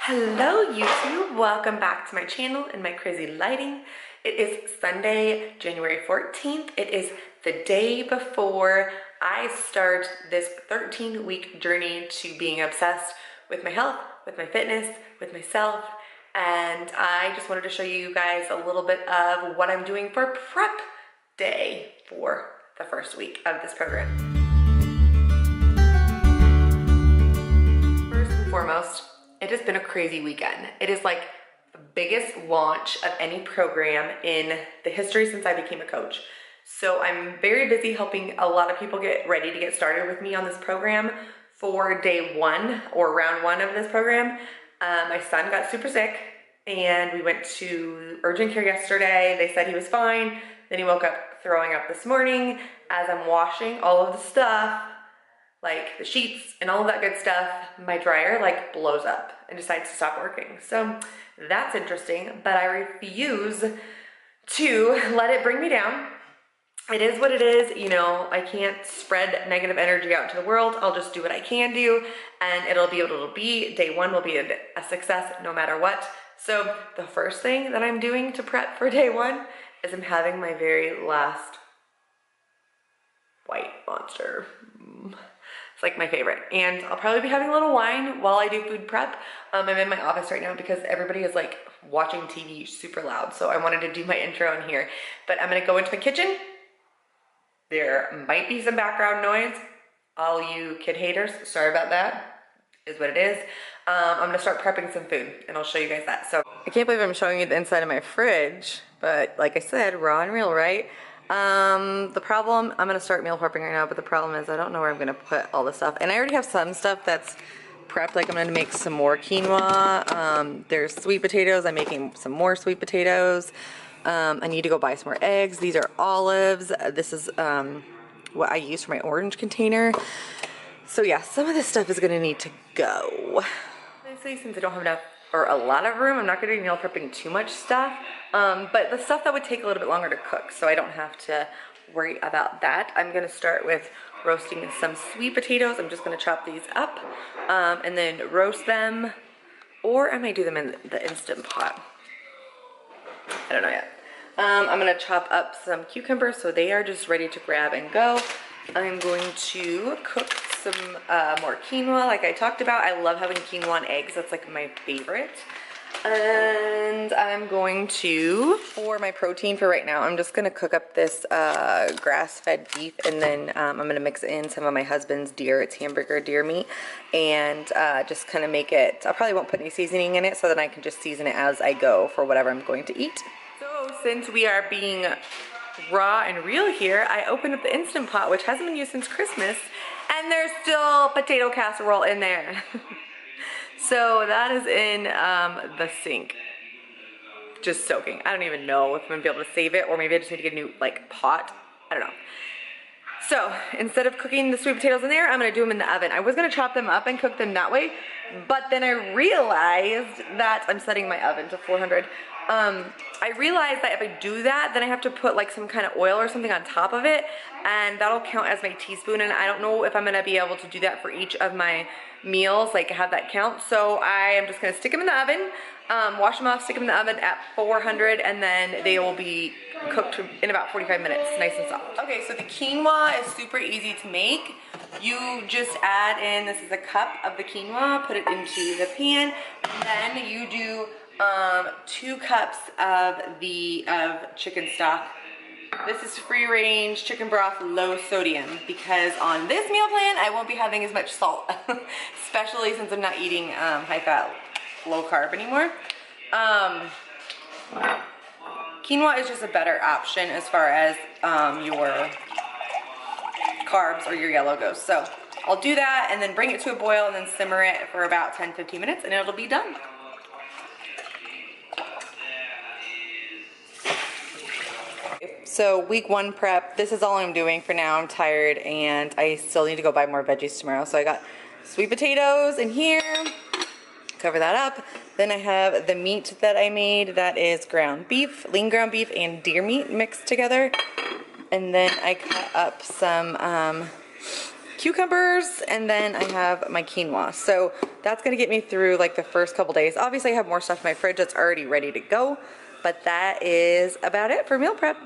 Hello YouTube, welcome back to my channel and my crazy lighting. It is Sunday, January 14th. It is the day before I start this 13-week journey to being obsessed with my health, with my fitness, with myself. And I just wanted to show you guys a little bit of what I'm doing for prep day for the first week of this program. First and foremost, it has been a crazy weekend. It is like the biggest launch of any program in the history since I became a coach. So I'm very busy helping a lot of people get ready to get started with me on this program for day one or round one of this program. My son got super sick and we went to urgent care yesterday. They said he was fine. Then he woke up throwing up this morning. As I'm washing all of the stuff, like the sheets and all of that good stuff, my dryer like blows up and decides to stop working. So that's interesting, but I refuse to let it bring me down. It is what it is, you know, I can't spread negative energy out to the world. I'll just do what I can do and it'll be what it'll be. Day one will be a success no matter what. So the first thing that I'm doing to prep for day one is I'm having my very last white monster. It's like my favorite. And I'll probably be having a little wine while I do food prep. I'm in my office right now because everybody is like watching TV super loud. So I wanted to do my intro in here. But I'm gonna go into my kitchen. There might be some background noise. All you kid haters, sorry about that. Is what it is. I'm gonna start prepping some food and I'll show you guys that. So I can't believe I'm showing you the inside of my fridge, but like I said, raw and real, right? The problem, I'm gonna start meal prepping right now, but the problem is I don't know where I'm gonna put all the stuff. And I already have some stuff that's prepped, like I'm gonna make some more quinoa. There's sweet potatoes, I'm making some more sweet potatoes. I need to go buy some more eggs. These are olives. This is what I use for my orange container. So yeah, some of this stuff is gonna need to go. Obviously, since I don't have enough or a lot of room, I'm not gonna be meal prepping too much stuff. But the stuff that would take a little bit longer to cook, so I don't have to worry about that. I'm gonna start with roasting some sweet potatoes. I'm just gonna chop these up and then roast them, or I might do them in the Instant Pot. I don't know yet. I'm gonna chop up some cucumbers so they are just ready to grab and go. I'm going to cook some more quinoa like I talked about. I love having quinoa and eggs. That's like my favorite. And I'm going to, for my protein for right now, I'm just gonna cook up this grass-fed beef, and then I'm gonna mix in some of my husband's deer, it's hamburger deer meat, and just kind of make it, I probably won't put any seasoning in it, so then I can just season it as I go for whatever I'm going to eat. So since we are being raw and real here, I opened up the Instant Pot, which hasn't been used since Christmas, and there's still potato casserole in there. So that is in the sink, just soaking. I don't even know if I'm gonna be able to save it, or maybe I just need to get a new like pot. I don't know. So instead of cooking the sweet potatoes in there, I'm gonna do them in the oven. I was gonna chop them up and cook them that way, but then I realized that I'm setting my oven to 400. I realized that if I do that, then I have to put like some kind of oil or something on top of it, and that'll count as my teaspoon, and I don't know if I'm gonna be able to do that for each of my meals, like have that count. So I am just gonna stick them in the oven, wash them off, stick them in the oven at 400, and then they will be cooked in about 45 minutes, nice and soft. Okay, so the quinoa is super easy to make. You just add in, this is a cup of the quinoa, put it into the pan, and then you do 2 cups of chicken stock. This is free range chicken broth, low sodium, because on this meal plan I won't be having as much salt, especially since I'm not eating high fat, low carb anymore. Quinoa is just a better option as far as your carbs or your yellow goes. So I'll do that and then bring it to a boil and then simmer it for about 10-15 minutes and it'll be done. So week one prep, this is all I'm doing for now. I'm tired and I still need to go buy more veggies tomorrow. So I got sweet potatoes in here, cover that up. Then I have the meat that I made, that is ground beef, lean ground beef and deer meat mixed together. And then I cut up some cucumbers, and then I have my quinoa. So that's gonna get me through like the first couple days. Obviously I have more stuff in my fridge that's already ready to go, but that is about it for meal prep.